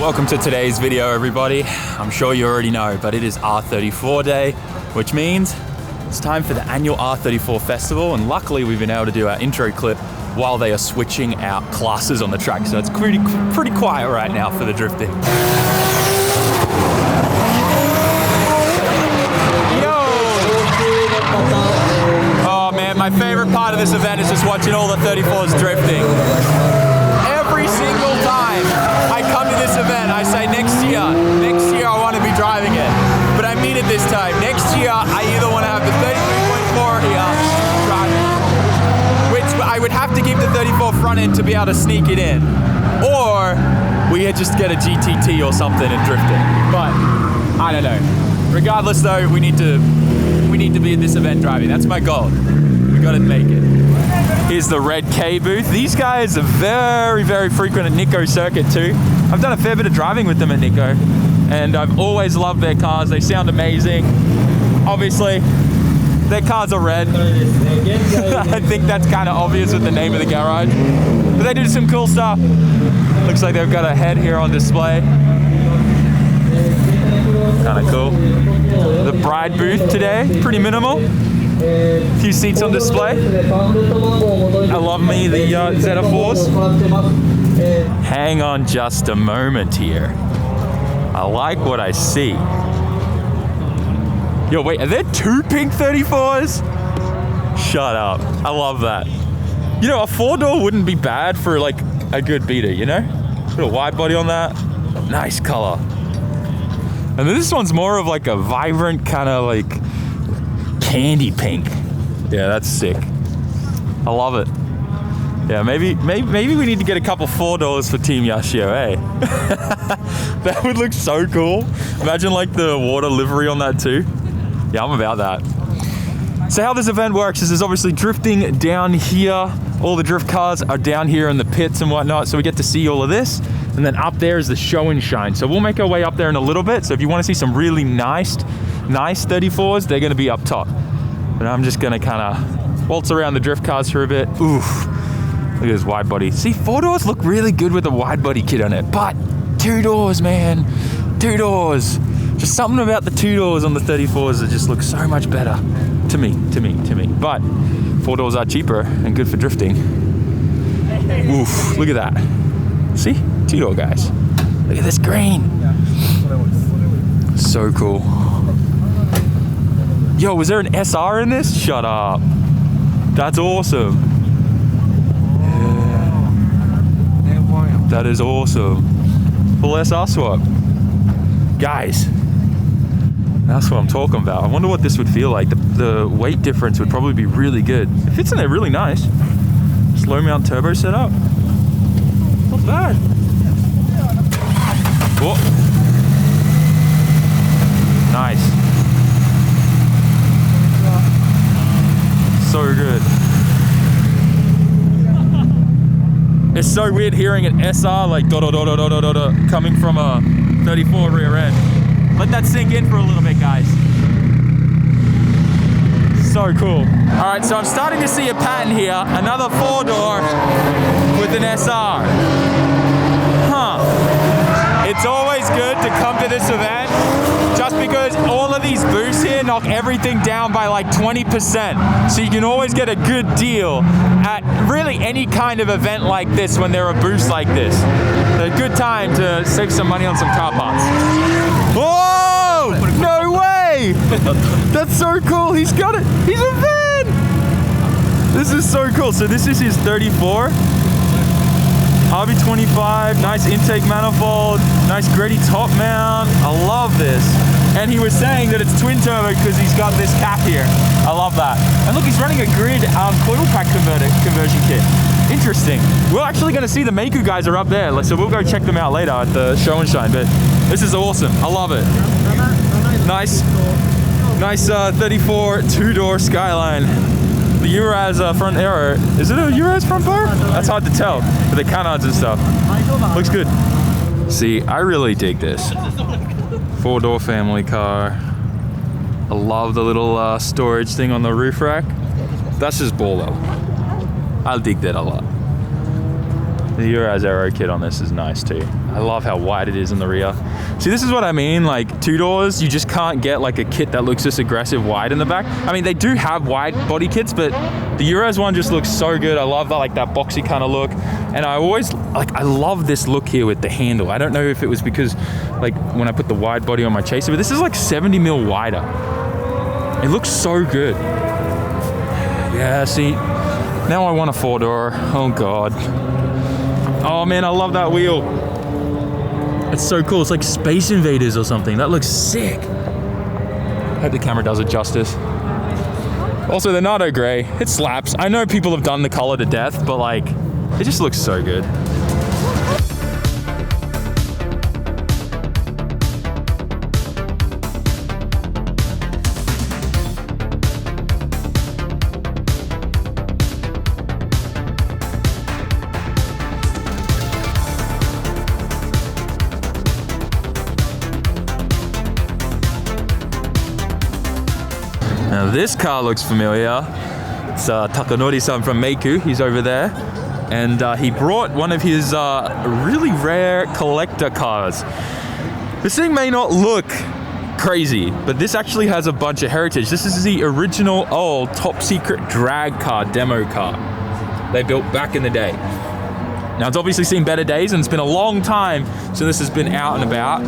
Welcome to today's video, everybody. I'm sure you already know, but it is R34 day, which means it's time for the annual R34 festival, and luckily we've been able to do our intro clip while they are switching out classes on the track, so it's pretty quiet right now for the drifting. Oh man, my favorite part of this event is just watching all the 34s drifting. Every single time I come to this event, I say next year I want to be driving it. But I mean it this time. Next year, I either want to have the 33.4 here driving, which I would have to keep the 34 front end to be able to sneak it in, or we just get a GTT or something and drift it. But I don't know. Regardless though, we need to be at this event driving. That's my goal. We gotta make it. Here's the Red K booth. These guys are very frequent at Nico circuit too. I've done a fair bit of driving with them at Nico, and I've always loved their cars. They sound amazing. Obviously, their cars are red. I think that's kind of obvious with the name of the garage. But they do some cool stuff. Looks like they've got a head here on display. Kind of cool. The Bride booth today, pretty minimal. A few seats on display. I love me the ZF4s. Hang on just a moment here. I like what I see. Yo, wait, are there two pink 34s? Shut up. I love that. You know, a 4-door wouldn't be bad for like a good beater, you know? Put a wide body on that. Nice color. And this one's more of like a vibrant kind of like candy pink. Yeah, that's sick. I love it. Yeah, maybe we need to get a couple $4 for Team Yashio, eh? That would look so cool. Imagine like the water livery on that too. Yeah, I'm about that. So how this event works is there's obviously drifting down here. All the drift cars are down here in the pits and whatnot, so we get to see all of this. And then up there is the show and shine. So we'll make our way up there in a little bit. So if you want to see some really nice 34s, they're going to be up top. But I'm just going to kind of waltz around the drift cars for a bit. Oof. Look at this wide body. See, 4-doors look really good with a wide body kit on it, but 2-doors, man. 2-doors. Just something about the 2-doors on the 34s that just looks so much better to me. But 4-doors are cheaper and good for drifting. Oof, look at that. See? 2-door guys. Look at this green. So cool. Yo, was there an SR in this? Shut up. That's awesome. Yeah. That is awesome. Full SR swap. Guys, that's what I'm talking about. I wonder what this would feel like. The weight difference would probably be really good. It fits in there really nice. Slow mount turbo setup. Not bad. Oh. Nice. So good. It's so weird hearing an SR like coming from a 34 rear end. Let that sink in for a little bit, guys. So cool. All right, so I'm starting to see a pattern here. Another 4-door with an SR. Huh. It's always good to come to this event just because all of these booths here knock everything down by like 20%. So you can always get a good deal at really any kind of event like this when there are booths like this. It's a good time to save some money on some car parts. Whoa! No way! That's so cool. He's got it. He's a fan! This is so cool. So this is his 34. RB25, nice intake manifold, nice gritty top mount. I love this. And he was saying that it's twin turbo because he's got this cap here. I love that. And look, he's running a grid coil pack conversion kit. Interesting. We're actually going to see the Meiku guys are up there, so we'll go check them out later at the show and shine. But this is awesome. I love it. Nice 34 2-door Skyline. The Uraz front aero. Is it a Uraz front bar? That's hard to tell with the canards and stuff. Looks good. See, I really dig this. 4-door family car. I love the little storage thing on the roof rack. That's just baller. I'll dig that a lot. The Euros Aero kit on this is nice too. I love how wide it is in the rear. See, this is what I mean, like two doors, you just can't get like a kit that looks this aggressive wide in the back. I mean, they do have wide body kits, but the Euros one just looks so good. I love that, like that boxy kind of look. And I always, like, I love this look here with the handle. I don't know if it was because, like, when I put the wide body on my Chaser, but this is like 70 mil wider. It looks so good. Yeah, see, now I want a four door. Oh God. Oh man, I love that wheel. It's so cool. It's like Space Invaders or something. That looks sick. I hope the camera does it justice. Also, the Nardo Grey, it slaps. I know people have done the color to death, but like, it just looks so good. Now this car looks familiar. It's Takanori-san from Meiku. He's over there. And he brought one of his really rare collector cars. This thing may not look crazy, but this actually has a bunch of heritage. This is the original old top secret drag car demo car they built back in the day. Now it's obviously seen better days and it's been a long time since this has been out and about.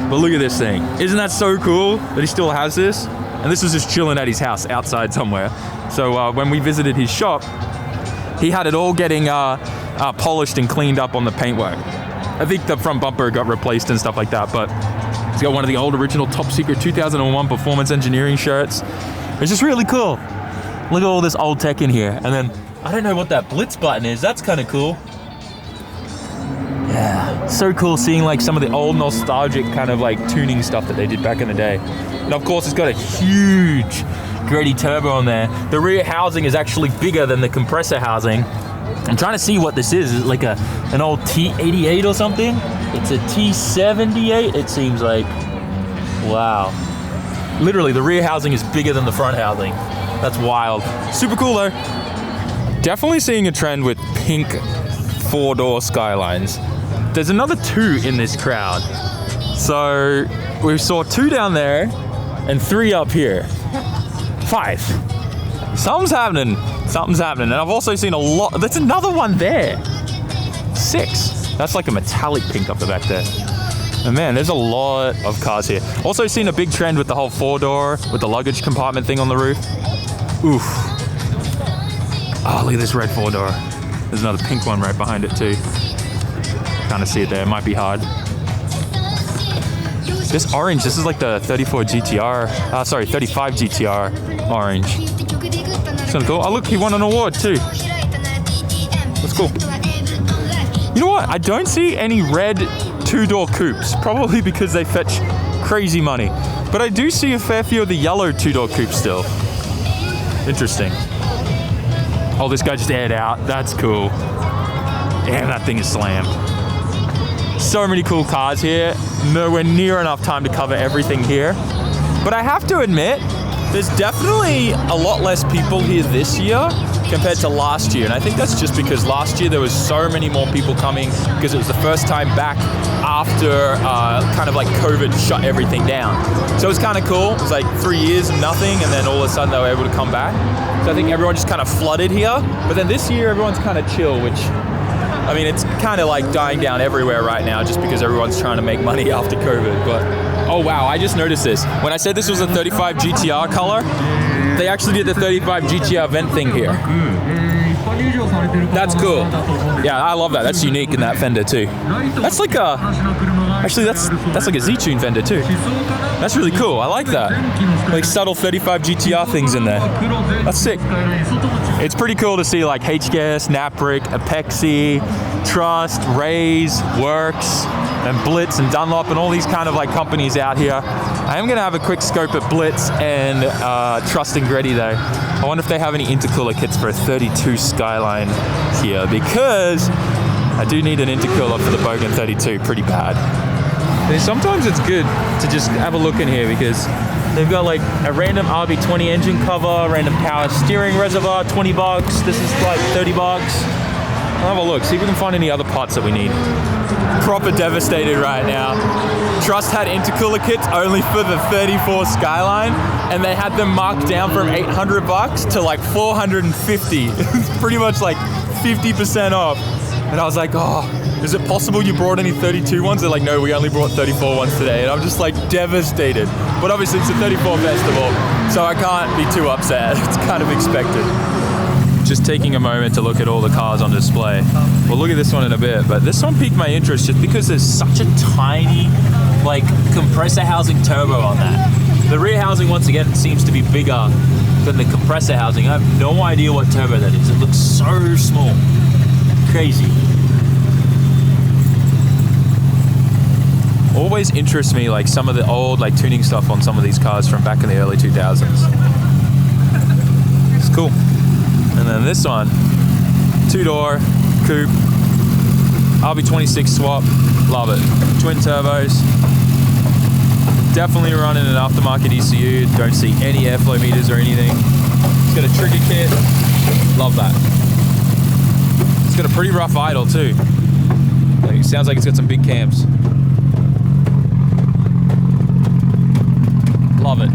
But look at this thing. Isn't that so cool that he still has this? And this was just chilling at his house outside somewhere. So when we visited his shop, he had it all getting polished and cleaned up on the paintwork. I think the front bumper got replaced and stuff like that, but he's got one of the old original top secret 2001 performance engineering shirts. It's just really cool. Look at all this old tech in here. And then, I don't know what that blitz button is. That's kind of cool. Yeah, so cool seeing like some of the old nostalgic kind of like tuning stuff that they did back in the day. And of course it's got a huge Greddy turbo on there. The rear housing is actually bigger than the compressor housing. I'm trying to see what this is. Is it like an old T88 or something? It's a T78, it seems like. Wow. Literally, the rear housing is bigger than the front housing. That's wild. Super cool though. Definitely seeing a trend with pink four-door Skylines. There's another two in this crowd. So we saw two down there and three up here. 5. Something's happening. Something's happening. And I've also seen a lot. There's another one there. 6. That's like a metallic pink up the back there. And man, there's a lot of cars here. Also seen a big trend with the whole four-door with the luggage compartment thing on the roof. Oof. Oh, look at this red four-door. There's another pink one right behind it too. Kind of see it there. It might be hard. This orange, this is like the 34 GTR. Sorry, 35 GTR orange. It's kind of cool. Oh look, he won an award too. That's cool. You know what? I don't see any red two-door coupes. Probably because they fetch crazy money. But I do see a fair few of the yellow two-door coupes still. Interesting. Oh, this guy just aired out. That's cool. Damn, that thing is slammed. So many cool cars here. Nowhere near enough time to cover everything here. But I have to admit, there's definitely a lot less people here this year compared to last year. And I think that's just because last year there was so many more people coming because it was the first time back after kind of like COVID shut everything down. So it was kind of cool. It was like 3 years of nothing, and then all of a sudden they were able to come back. So I think everyone just kind of flooded here. But then this year everyone's kind of chill, which, I mean, it's kind of like dying down everywhere right now just because everyone's trying to make money after COVID. But, oh wow, I just noticed this. When I said this was a 35 GTR color, they actually did the 35 GTR vent thing here. That's cool. Yeah, I love that. That's unique in that fender too. That's like a, actually that's like a Z-Tune fender too. That's really cool. I like that. Like subtle 35 GTR things in there. That's sick. It's pretty cool to see like HGS, Naprick, Apexi, Trust, Rays, Works, and Blitz and Dunlop and all these kind of like companies out here. I am gonna have a quick scope at Blitz and Trust and Greddy though. I wonder if they have any intercooler kits for a 32 Skyline here, because I do need an intercooler for the Bogan 32 pretty bad. And sometimes it's good to just have a look in here because they've got like a random RB20 engine cover, random power steering reservoir, $20. This is like $30. I'll have a look, see if we can find any other parts that we need. Proper devastated right now. Trust had intercooler kits only for the 34 Skyline, and they had them marked down from $800 to like $450. It's pretty much like 50% off. And I was like, oh, is it possible you brought any 32 ones? They're like, no, we only brought 34 ones today. And I'm just like devastated. But obviously it's a 34 festival, so I can't be too upset. It's kind of expected. Just taking a moment to look at all the cars on display. We'll look at this one in a bit, but this one piqued my interest just because there's such a tiny, like, compressor housing turbo on that. The rear housing, once again, seems to be bigger than the compressor housing. I have no idea what turbo that is. It looks so small. Crazy. Always interests me, like, some of the old, like, tuning stuff on some of these cars from back in the early 2000s. It's cool. And then this one, 2-door, coupe, RB26 swap, love it. Twin turbos, definitely running an aftermarket ECU, don't see any airflow meters or anything. It's got a trigger kit, love that. It's got a pretty rough idle too. It sounds like it's got some big cams. Love it.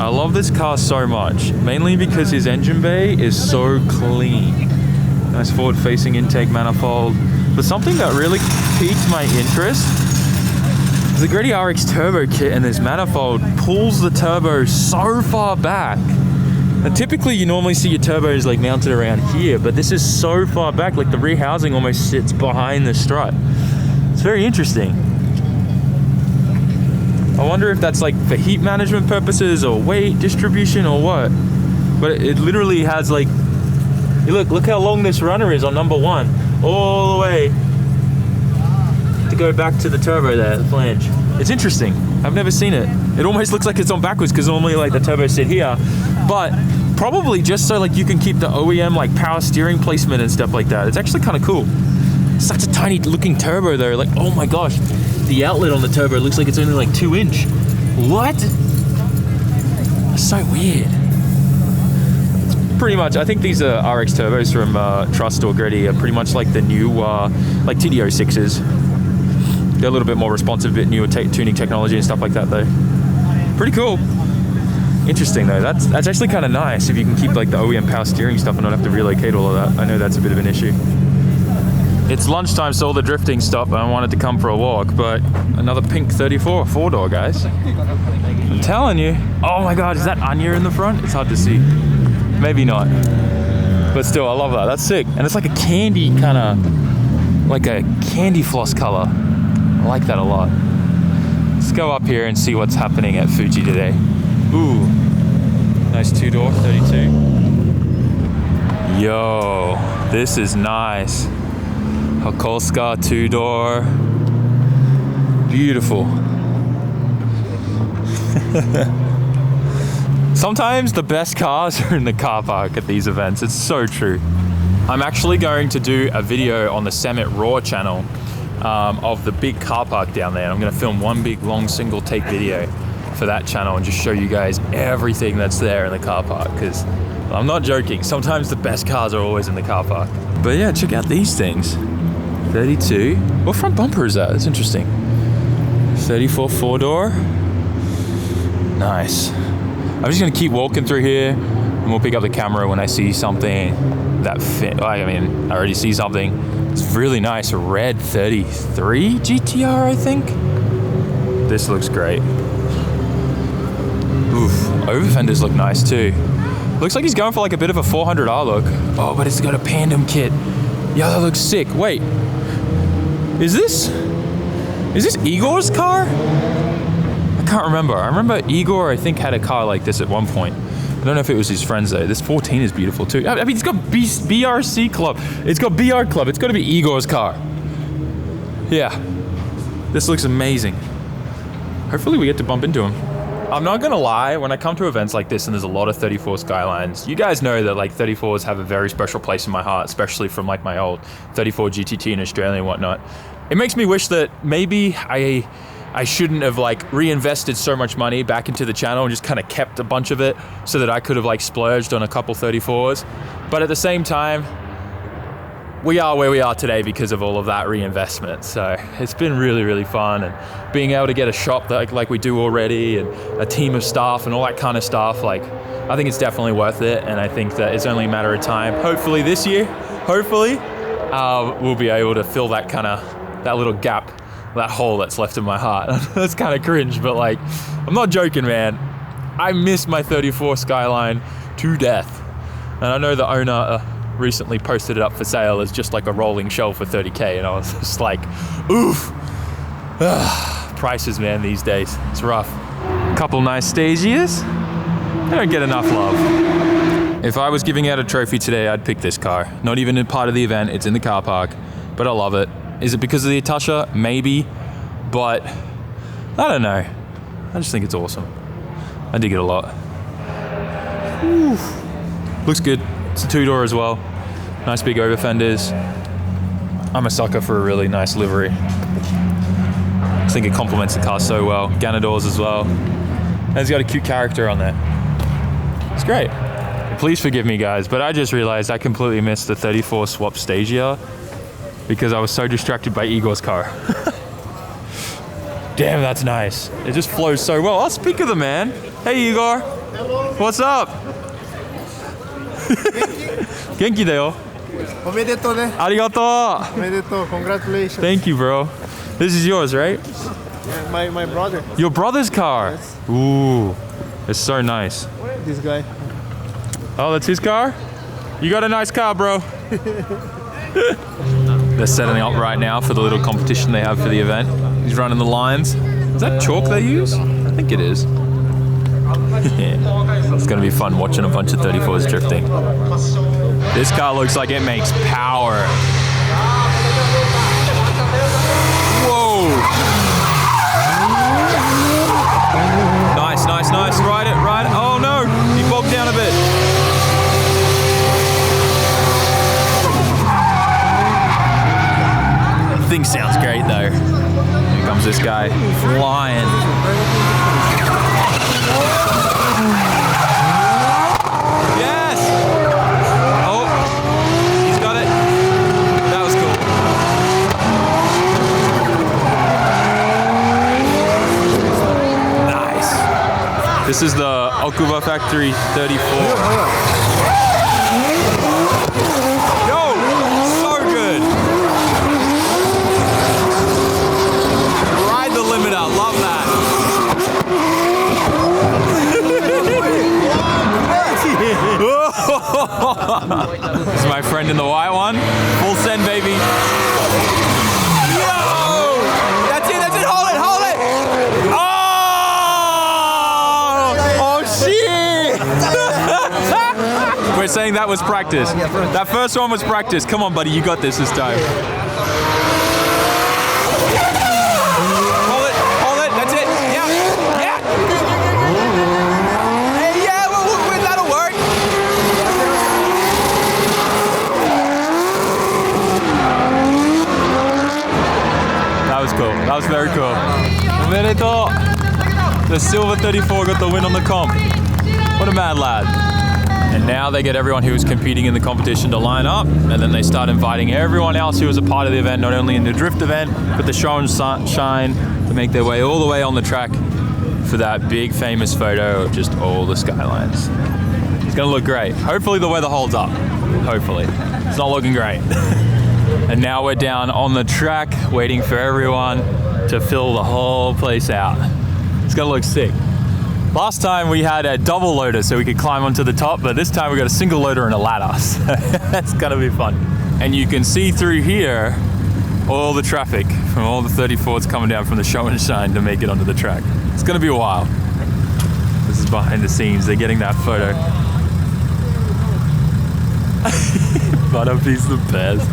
I love this car so much, mainly because his engine bay is so clean. Nice forward-facing intake manifold. But something that really piqued my interest is the Greddy RX turbo kit, and this manifold pulls the turbo so far back. And typically you normally see your turbos like mounted around here, but this is so far back, like the rear housing almost sits behind the strut. It's very interesting. I wonder if that's like for heat management purposes or weight distribution or what. But it literally has like, look how long this runner is on number 1, all the way to go back to the turbo there, the flange. It's interesting. I've never seen it. It almost looks like it's on backwards because normally like the turbos sit here, but probably just so like you can keep the OEM like power steering placement and stuff like that. It's actually kind of cool. Such a tiny looking turbo though. Like, oh my gosh. The outlet on the turbo looks like it's only like 2 inch. What? That's so weird. It's pretty much, I think these RX turbos from Trust or Greddy are pretty much like the new like TD06s. They're a little bit more responsive, a bit newer tuning technology and stuff like that though. Pretty cool. Interesting though. That's actually kind of nice if you can keep like the OEM power steering stuff and not have to relocate all of that. I know that's a bit of an issue. It's lunchtime, so all the drifting stopped. I wanted to come for a walk, but another pink 34 4-door, guys. I'm telling you. Oh my God, is that Anya in the front? It's hard to see. Maybe not. But still, I love that. That's sick. And it's like a candy kind of, like a candy floss color. I like that a lot. Let's go up here and see what's happening at Fuji today. Ooh, nice 2-door, 32. Yo, this is nice. Hakolska 2-door. Beautiful. Sometimes the best cars are in the car park at these events. It's so true. I'm actually going to do a video on the SAMMIT Raw channel of the big car park down there. I'm going to film one big long single take video for that channel and just show you guys everything that's there in the car park, because I'm not joking. Sometimes the best cars are always in the car park. But yeah, check out these things. 32. What front bumper is that? It's interesting. 34 4-door. Nice. I'm just gonna keep walking through here and we'll pick up the camera when I see something that fit. I mean, I already see something. It's really nice. Red 33 GTR, I think. This looks great. Oof. Over fenders look nice too. Looks like he's going for like a bit of a 400R look. Oh, but it's got a Pandem kit. Yeah, that looks sick. Wait. Is this Igor's car? I can't remember. I remember Igor, I think, had a car like this at one point. I don't know if it was his friends though. This 14 is beautiful too. I mean, it's got BRC Club. It's got BR Club. It's got to be Igor's car. Yeah. This looks amazing. Hopefully we get to bump into him. I'm not gonna lie, when I come to events like this and there's a lot of 34 Skylines, you guys know that like 34s have a very special place in my heart, especially from like my old 34 GTT in Australia and whatnot. It makes me wish that maybe I I shouldn't have like reinvested so much money back into the channel and just kind of kept a bunch of it so that I could have like splurged on a couple 34s. But at the same time, we are where we are today because of all of that reinvestment. So it's been really, really fun, and being able to get a shop that like we do already, and a team of staff and all that kind of stuff, like I think it's definitely worth it. And I think that it's only a matter of time. Hopefully this year, we'll be able to fill that little gap, that hole that's left in my heart. That's kind of cringe, but like, I'm not joking, man. I miss my 34 Skyline to death. And I know the owner recently posted it up for sale as just like a rolling shelf for 30K, and I was just like, oof. Prices, man, these days, it's rough. Couple nice stages. They don't get enough love. If I was giving out a trophy today, I'd pick this car. Not even a part of the event, it's in the car park, but I love it. Is it because of the Atasha? Maybe, but I don't know. I just think it's awesome. I dig it a lot. Oof. Looks good. It's a two-door as well. Nice big over fenders. I'm a sucker for a really nice livery. I think it complements the car so well. Ganadors as well. And it's got a cute character on there. It's great. Please forgive me, guys, but I just realized I completely missed the 34 swap Stagia because I was so distracted by Igor's car. Damn, that's nice. It just flows so well. I'll speak of the man. Hey, Igor. Hello. What's up? Genki da yo. Omedetou ne. Arigato. Omedetou. Congratulations. Thank you, bro. This is yours, right? Yeah, my brother. Your brother's car? Yes. Ooh, it's so nice. This guy. Oh, that's his car? You got a nice car, bro. They're setting up right now for the little competition they have for the event. He's running the lines. Is that chalk they use? I think it is. It's gonna be fun watching a bunch of 34s drifting. This car looks like it makes power. Whoa! Nice, nice, nice. Ride it, ride it. Oh no, he bogged down a bit. Thing sounds great though. Here comes this guy flying. Yes! Oh, he's got it. That was cool. Nice. This is the Okuba Factory 34. Yo, so good. Ride the limiter, love that. This is my friend in the white one. Full send, baby. Yo! That's it, hold it, hold it! Oh! Oh, shit! We're saying that was practice. That first one was practice. Come on, buddy, you got this time. Hold it, that's it. Yeah, yeah! Hey, yeah, well, that'll work. That was cool. That was very cool. Omedetou. The silver 34 got the win on the comp. What a mad lad. And now they get everyone who was competing in the competition to line up, and then they start inviting everyone else who was a part of the event, not only in the drift event, but the show and shine, to make their way all the way on the track for that big famous photo of just all the skylines. It's gonna look great. Hopefully the weather holds up. Hopefully. It's not looking great. And now we're down on the track, waiting for everyone to fill the whole place out. It's gonna look sick. Last time we had a double loader so we could climb onto the top, but this time we got a single loader and a ladder. So that's gonna be fun. And you can see through here all the traffic from all the 34s coming down from the show and shine to make it onto the track. It's gonna be a while. This is behind the scenes. They're getting that photo. Butterbee's the best.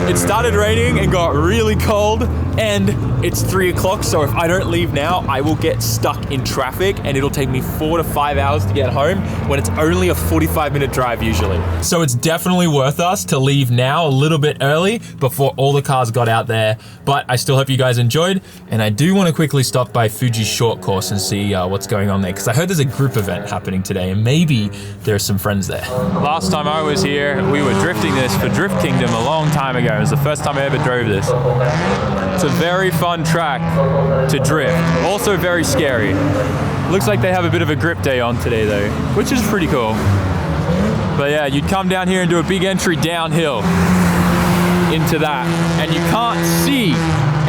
It started raining and got really cold, and it's 3 o'clock, so if I don't leave now, I will get stuck in traffic and it'll take me 4 to 5 hours to get home when it's only a 45-minute drive usually. So it's definitely worth us to leave now a little bit early before all the cars got out there, but I still hope you guys enjoyed, and I do want to quickly stop by Fuji's short course and see what's going on there, because I heard there's a group event happening today, and maybe there's some friends there. Last time I was here, we were drifting this for Drift Kingdom a long time ago. It was the first time I ever drove this. It's a very fun track to drift. Also very scary. Looks like they have a bit of a grip day on today though, which is pretty cool. But yeah, you'd come down here and do a big entry downhill into that, and you can't see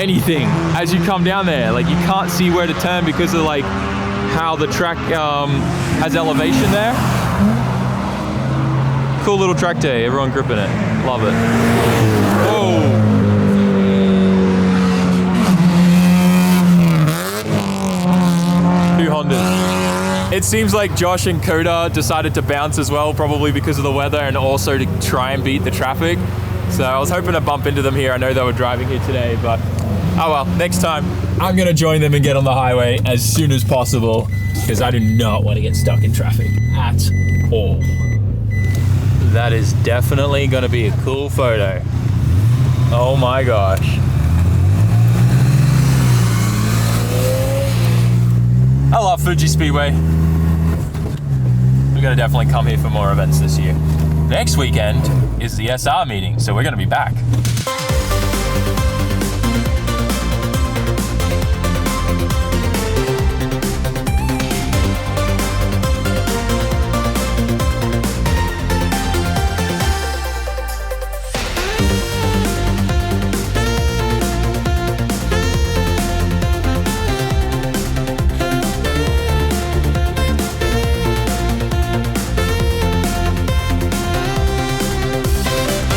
anything as you come down there. Like, you can't see where to turn because of like how the track has elevation there. Cool little track day, everyone gripping it. Love it. Whoa. Two Hondas. It seems like Josh and Coda decided to bounce as well, probably because of the weather and also to try and beat the traffic. So I was hoping to bump into them here. I know they were driving here today, but oh well, next time. I'm gonna join them and get on the highway as soon as possible, because I do not want to get stuck in traffic at all. That is definitely gonna be a cool photo. Oh my gosh. I love Fuji Speedway. We're gonna definitely come here for more events this year. Next weekend is the SR meeting, so we're gonna be back.